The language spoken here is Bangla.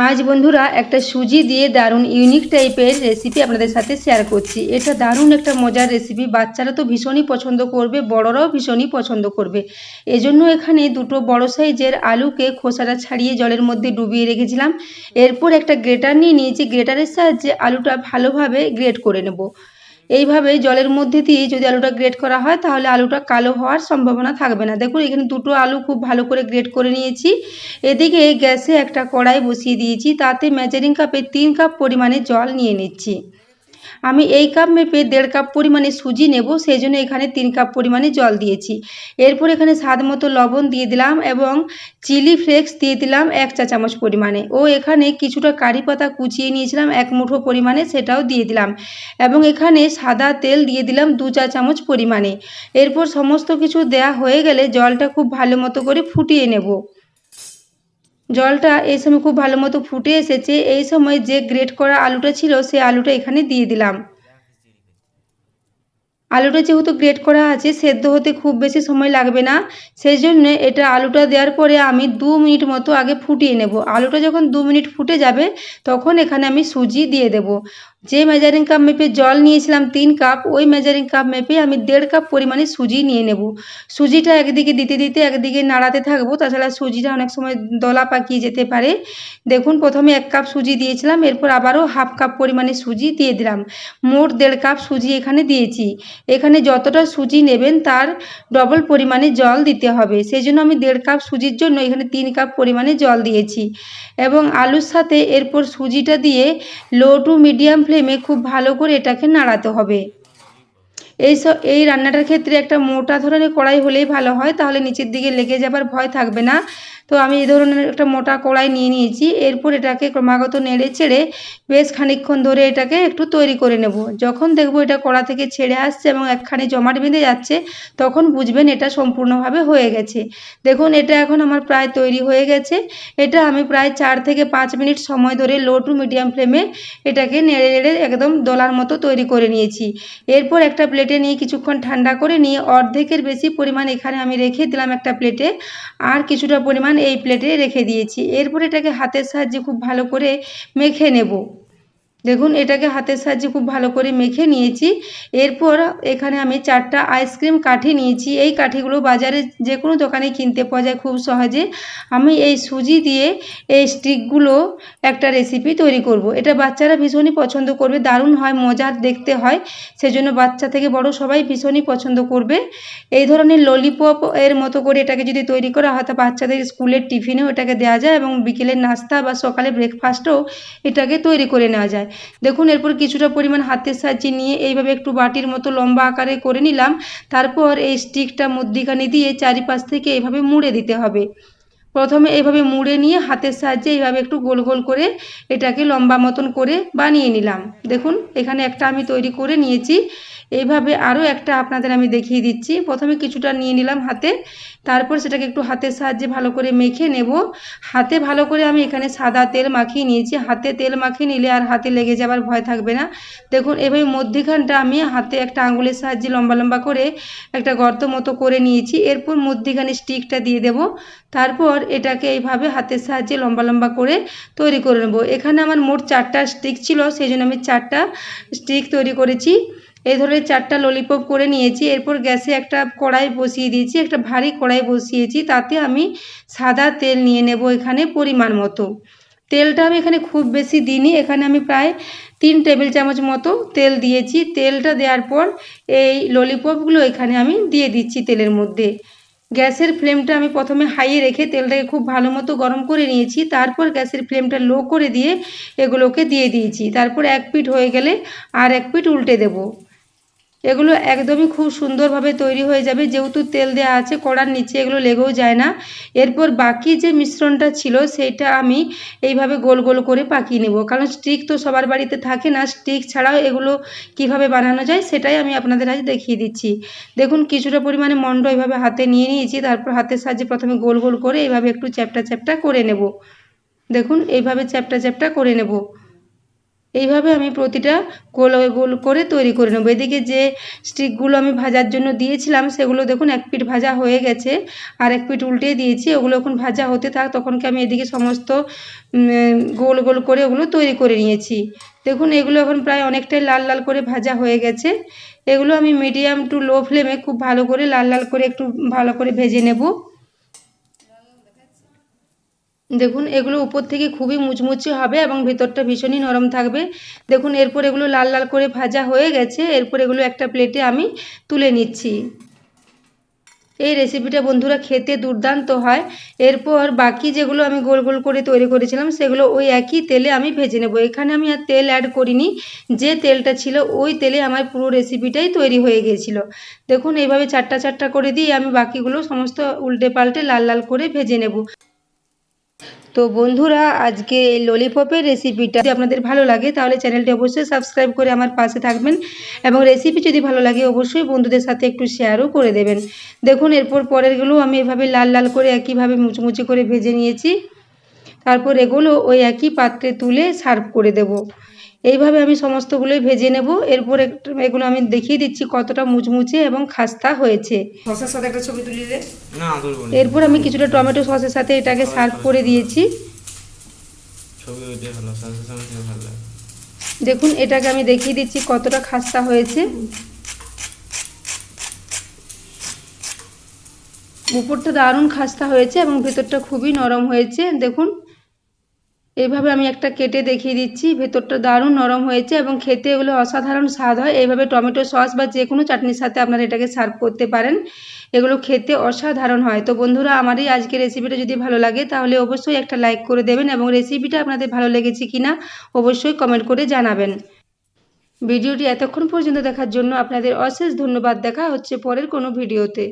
আজ বন্ধুরা একটা সুজি দিয়ে দারুণ ইউনিক টাইপের রেসিপি আপনাদের সাথে শেয়ার করছি। এটা দারুণ একটা মজার রেসিপি, বাচ্চারা তো ভীষণই পছন্দ করবে, বড়রাও ভীষণই পছন্দ করবে। এজন্য এখানে দুটো বড় সাইজের আলুকে খোসাটা ছাড়িয়ে জলের মধ্যে ডুবিয়ে রেখেছিলাম। এরপর একটা গ্রেটার নিয়ে নিয়েছি, গ্রেটারের সাহায্যে আলুটা ভালোভাবে গ্রেট করে নেব। এইভাবে জলের মধ্যে দিয়ে যদি আলুটা গ্রেট করা হয় তাহলে আলুটা কালো হওয়ার সম্ভাবনা থাকবে না। দেখুন এখানে দুটো আলু খুব ভালো করে গ্রেট করে নিয়েছি। এদিকে গ্যাসে একটা কড়াই বসিয়ে দিয়েছি, তাতে মেজারিং কাপে 3 কাপ পরিমাণে জল নিয়ে নিচ্ছি। আমি এই কাপ মেপে 1.5 কাপ পরিমাণে সুজি নেব, সেই জন্য এখানে 3 কাপ পরিমাণে জল দিয়েছি। এরপর এখানে স্বাদ মতো লবণ দিয়ে দিলাম এবং চিলি ফ্লেক্স দিয়ে দিলাম 1 চা চামচ পরিমাণে, ও এখানে কিছুটা কারি পাতা কুচিয়ে নিয়েছিলাম 1 মুঠো পরিমাণে, সেটাও দিয়ে দিলাম এবং এখানে সাদা তেল দিয়ে দিলাম 2 চা চামচ পরিমাণে। এরপর সমস্ত কিছু দেয়া হয়ে গেলে জলটা খুব ভালো মতো করে ফুটিয়ে নেব। জলটা এই সময় খুব ভালো মতো ফুটে এসেছে। এই সময় যে গ্রেট করা আলুটা ছিল সেই আলুটা এখানে দিয়ে দিলাম। আলুটা যেহেতু গ্রেট করা আছে, সেদ্ধ হতে খুব বেশি সময় লাগবে না, সেই জন্য এটা আলুটা দেওয়ার পরে আমি 2 মিনিট মতো আগে ফুটিয়ে নেব। আলুটা যখন 2 মিনিট ফুটে যাবে তখন এখানে আমি সুজি দিয়ে দেব। যে মেজারিং কাপ মেপে জল নিয়েছিলাম 3 কাপ, ওই মেজারিং কাপ মেপে আমি 1.5 কাপ পরিমাণে সুজি নিয়ে নেব। সুজিটা একদিকে দিতে দিতে একদিকে নাড়াতে থাকবো, তাছাড়া সুজিটা অনেক সময় দলা পাকিয়ে যেতে পারে। দেখুন প্রথমে 1 কাপ সুজি দিয়েছিলাম, এরপর আবারও হাফ কাপ পরিমাণে সুজি দিয়ে দিলাম। মোট 1.5 কাপ সুজি এখানে দিয়েছি। এখানে যতটা সুজি নেবেন তার ডবল পরিমাণে জল দিতে হবে, সেই জন্য আমি 1.5 কাপ সুজির জন্য এখানে 3 কাপ পরিমাণে জল দিয়েছি এবং আলুর সাথে এরপর সুজিটা দিয়ে লো টু মিডিয়াম ফ্লেমে খুব ভালো করে এটাকে নাড়াতে হবে। এই রান্নাটার ক্ষেত্রে একটা মোটা ধরনের কড়াই হলেই ভালো হয়, তাহলে নিচের দিকে লেগে যাবার ভয় থাকবে না। তো আমি এই ধরনের একটা মোটা কড়াই নিয়ে নিয়েছি। এরপর এটাকে ক্রমাগত নেড়ে চেড়ে বেশ খানিকক্ষণ ধরে এটাকে একটু তৈরি করে নেব। যখন দেখব এটা কড়া থেকে ছেড়ে আসছে এবং একখানে জমাট বেঁধে যাচ্ছে, তখন বুঝবেন এটা সম্পূর্ণভাবে হয়ে গেছে। দেখুন এটা এখন আমার প্রায় তৈরি হয়ে গেছে। এটা আমি প্রায় 4 থেকে 5 মিনিট সময় ধরে লো টু মিডিয়াম ফ্লেমে এটাকে নেড়ে নেড়ে একদম দোলার মতো তৈরি করে নিয়েছি। এরপর একটা প্লেটে নিয়ে কিছুক্ষণ ঠান্ডা করে নিয়ে অর্ধেকের বেশি পরিমাণ এখানে আমি রেখে দিলাম একটা প্লেটে, আর কিছুটা পরিমাণ এই প্লেটে রেখে দিয়েছি। এরপর এটাকে হাতের সাহায্যে খুব ভালো করে মেখে নেব। দেখুন এটাকে হাতের সাহায্যে খুব ভালো করে মেখে নিয়েছি। এরপর এখানে আমি 4টা আইসক্রিম কাঠি নিয়েছি। এই কাঠিগুলো বাজারে যে কোনো দোকানে কিনতে পাওয়া যায় খুব সহজে। আমি এই সুজি দিয়ে এই স্টিকগুলো একটা রেসিপি তৈরি করব। এটা বাচ্চারা ভীষণই পছন্দ করবে, দারুণ হয়, মজার দেখতে হয়, সেজন্য বাচ্চা থেকে বড় সবাই ভীষণই পছন্দ করবে। এই ধরনের ললিপপ এর মতো করে এটাকে যদি তৈরি করা হয়, তা বাচ্চাদের স্কুলের টিফিনেও এটাকে দেওয়া যায় এবং বিকেলের নাস্তা বা সকালে ব্রেকফাস্টেও এটাকে তৈরি করে নেওয়া যায়। দেখুন এরপর কিছুটা পরিমাণ হাতের সাহায্যে নিয়ে এইভাবে একটু বাটির মতো লম্বা আকারে করে নিলাম। তারপর এই স্টিকটা মধ্যিখানে দিয়ে চারিপাশ থেকে এইভাবে মুড়ে দিতে হবে। প্রথমে এইভাবে মুড়ে নিয়ে হাতের সাহায্যে এইভাবে একটু গোল গোল করে এটাকে লম্বা মতন করে বানিয়ে নিলাম। দেখুন এখানে একটা আমি তৈরি করে নিয়েছি। এইভাবে আরও একটা আপনাদের আমি দেখিয়ে দিচ্ছি। প্রথমে কিছুটা নিয়ে নিলাম হাতে, তারপর সেটাকে একটু হাতের সাহায্যে ভালো করে মেখে নেব। হাতে ভালো করে আমি এখানে সাদা তেল মাখিয়ে নিয়েছি। হাতে তেল মাখিয়ে নিলে আর হাতে লেগে যাবার ভয় থাকবে না। দেখুন এভাবে মধ্যিখানটা আমি হাতে একটা আঙুলের সাহায্যে লম্বা লম্বা করে একটা গর্ত মতো করে নিয়েছি। এরপর মধ্যিখানে স্টিকটা দিয়ে দেব। তারপর এটাকে এইভাবে হাতের সাহায্যে লম্বা লম্বা করে তৈরি করে নেব। এখানে আমার মোট 4টা স্টিক ছিল, সেই জন্য আমি 4টা স্টিক তৈরি করেছি। এই ধরনের 4টা ললিপপ করে নিয়েছি। এরপর গ্যাসে একটা কড়াই বসিয়ে দিয়েছি, একটা ভারী কড়াই বসিয়েছি, তাতে আমি সাদা তেল নিয়ে নেব এখানে পরিমাণ মতো। তেলটা আমি এখানে খুব বেশি দিইনি, এখানে আমি প্রায় 3 টেবিল চামচ মতো তেল দিয়েছি। তেলটা দেওয়ার পর এই ললিপপগুলো এখানে আমি দিয়ে দিচ্ছি তেলের মধ্যে। গ্যাসের ফ্লেমটা আমি প্রথমে হাইয়ে রেখে তেলটাকে খুব ভালো মতো গরম করে নিয়েছি। তারপর গ্যাসের ফ্লেমটা লো করে দিয়ে এগুলোকে দিয়ে দিয়েছি। তারপর এক পিঠ হয়ে গেলে আর এক পিঠ উল্টে দেব। এগুলো একদমই খুব সুন্দরভাবে তৈরি হয়ে যাবে, যেহেতু তেল দেওয়া আছে কড়ার নিচে, এগুলো লেগেও যায় না। এরপর বাকি যে মিশ্রণটা ছিল সেইটা আমি এইভাবে গোল গোল করে পাকিয়ে নেব, কারণ স্টিক তো সবার বাড়িতে থাকে না। স্টিক ছাড়াও এগুলো কিভাবে বানানো যায় সেটাই আমি আপনাদের আজ দেখিয়ে দিচ্ছি। দেখুন কিছুটা পরিমাণে মণ্ড এইভাবে হাতে নিয়ে নিয়েছি, তারপর হাতের সাহায্যে প্রথমে গোল গোল করে এইভাবে একটু চ্যাপ্টা চ্যাপ্টা করে নেব। দেখুন এইভাবে চ্যাপ্টা চ্যাপ্টা করে নেব। এইভাবে আমি প্রতিটা গোল গোল করে তৈরি করে নেব। এদিকে যে স্টিকগুলো আমি ভাজার জন্য দিয়েছিলাম সেগুলো দেখুন এক পিঠ ভাজা হয়ে গেছে, আর এক পিঠ উল্টে দিয়েছি। ওগুলো এখন ভাজা হতে থাক, তখনকে আমি এদিকে সমস্ত গোল গোল করে ওগুলো তৈরি করে নিয়েছি। দেখুন এগুলো এখন প্রায় অনেকটাই লাল লাল করে ভাজা হয়ে গেছে। এগুলো আমি মিডিয়াম টু লো ফ্লেমে খুব ভালো করে লাল লাল করে একটু ভালো করে ভেজে নেব। দেখুন এগুলো উপর থেকে খুবই মুচমুচে হবে এবং ভেতরটা ভীষণই নরম থাকবে। দেখুন এরপর এগুলো লাল লাল করে ভাজা হয়ে গেছে। এরপর এগুলো একটা প্লেটে আমি তুলে নিচ্ছি। এই রেসিপিটা বন্ধুরা খেতে দুর্দান্ত হয়। এরপর বাকি যেগুলো আমি গোল গোল করে তৈরি করেছিলাম সেগুলো ওই একই তেলে আমি ভেজে নেব। এখানে আমি আর তেল অ্যাড করিনি, যে তেলটা ছিল ওই তেলে আমার পুরো রেসিপিটাই তৈরি হয়ে গিয়েছিল। দেখুন এইভাবে চারটা চারটা করে দিয়ে আমি বাকিগুলো সমস্ত উল্টে পাল্টে লাল লাল করে ভেজে নেব। তো বন্ধুরা আজকে এই ললিপপের রেসিপিটা যদি আপনাদের ভালো লাগে তাহলে চ্যানেলটি অবশ্যই সাবস্ক্রাইব করে আমার পাশে থাকবেন, এবং রেসিপি যদি ভালো লাগে অবশ্যই বন্ধুদের সাথে একটু শেয়ারও করে দেবেন। দেখুন এরপর পরেরগুলো আমি এভাবে লাল লাল করে একইভাবে মুচমুচে করে ভেজে নিয়েছি। তারপর এগুলো ওই একই পাত্রে তুলে সার্ভ করে দেব। এইভাবে আমি সমস্তগুলোই ভেজে নেব। এরপর এগুলো আমি দেখিয়ে দিচ্ছি কতটা মুচমুচে এবং খাস্তা হয়েছে। সসের সাথে একটা ছবি তুলে দে। এরপর আমি কিছুটা টমেটো সসের সাথে এটাকে সার্ভ করে দিয়েছি। দেখুন এটাকে আমি দেখিয়ে দিচ্ছি কতটা খাস্তা হয়েছে। উপরটা দারুণ খাস্তা হয়েছে এবং ভেতরটা খুবই নরম হয়েছে। দেখুন এইভাবে আমি একটা কেটে দেখিয়ে দিচ্ছি, ভেতরটা দারুণ নরম হয়েছে এবং খেতে এগুলো অসাধারণ স্বাদ হয়। এইভাবে টমেটো সস বা যে কোনো চাটনির সাথে আপনারা এটাকে সার্ভ করতে পারেন, এগুলো খেতে অসাধারণ হয়। তো বন্ধুরা আমার এই আজকের রেসিপিটা যদি ভালো লাগে তাহলে অবশ্যই একটা লাইক করে দেবেন, এবং রেসিপিটা আপনাদের ভালো লেগেছে কিনা অবশ্যই কমেন্ট করে জানাবেন। ভিডিওটি এতক্ষণ পর্যন্ত দেখার জন্য আপনাদের অশেষ ধন্যবাদ। দেখা হচ্ছে পরের কোনো ভিডিওতে।